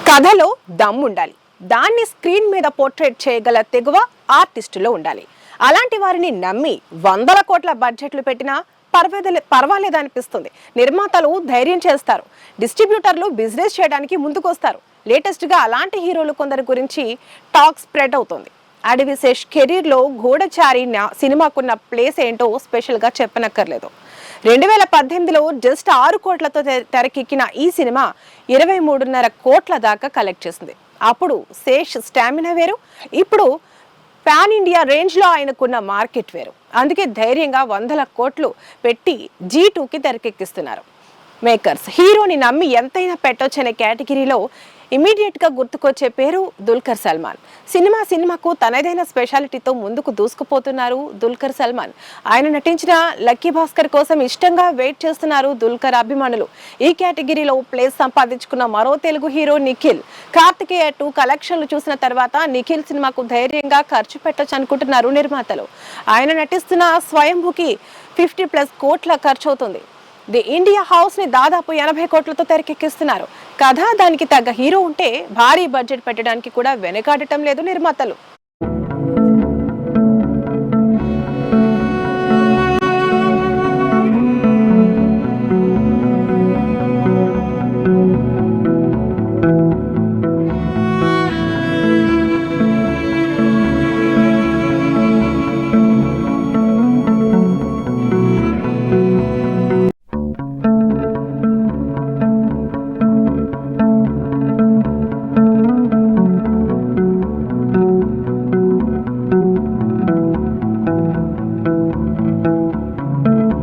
కథలో దమ్ముండాలి. దాన్ని స్క్రీన్ మీద పోర్ట్రేట్ చేయగల తెగువ ఆర్టిస్టులో ఉండాలి. అలాంటి వారిని నమ్మి వందల కోట్ల బడ్జెట్లు పెట్టినా పర్వాలేదనిపిస్తుంది. నిర్మాతలు ధైర్యం చేస్తారు, డిస్ట్రిబ్యూటర్లు బిజినెస్ చేయడానికి ముందుకొస్తారు. లేటెస్ట్ గా అలాంటి హీరోలు కొందరి గురించి టాక్ స్ప్రెడ్ అవుతుంది. అడివిశేష్ కెరీర్లో గూఢచారి సినిమాకున్న ప్లేస్ ఏంటో స్పెషల్ గా చెప్పనక్కర్లేదు. 2018లో జస్ట్ 6 కోట్లతో తెరకెక్కిన ఈ సినిమా 23.5 కోట్ల దాకా కలెక్ట్ చేసింది. అప్పుడు శేష్ స్టామినా వేరు, ఇప్పుడు పాన్ ఇండియా రేంజ్ లో ఆయనకున్న మార్కెట్ వేరు. అందుకే ధైర్యంగా వందల కోట్లు పెట్టి G2కి తెరకెక్కిస్తున్నారు మేకర్స్. హీరోని నమ్మి ఎంతైనా పెట్టొచ్చనే కేటగిరీలో ఇమీడియట్ గా గుర్తుకొచ్చే పేరు దుల్కర్ సల్మాన్. సినిమాకు తనదైన స్పెషాలిటీతో ముందుకు దూసుకుపోతున్నారు దుల్కర్ సల్మాన్. ఆయన నటించిన లక్కీ భాస్కర్ కోసం ఇష్టంగా వెయిట్ చేస్తున్నారు దుల్కర్ అభిమానులు. ఈ కేటగిరీలో ప్లేస్ సంపాదించుకున్న మరో తెలుగు హీరో నిఖిల్. కార్తికేయ 2 కలెక్షన్లు చూసిన తర్వాత నిఖిల్ సినిమాకు ధైర్యంగా ఖర్చు పెట్టొచ్చు అనుకుంటున్నారు నిర్మాతలు. ఆయన నటిస్తున్న స్వయంభూకి 50+ కోట్ల ఖర్చు అవుతుంది. ది ఇండియా హౌస్ ని దాదాపు 80 కోట్లతో తెరకెక్కిస్తున్నారు. కథ దానికి తగ్గ హీరో ఉంటే భారీ బడ్జెట్ పెట్టడానికి కూడా వెనకాడటం లేదు నిర్మాతలు.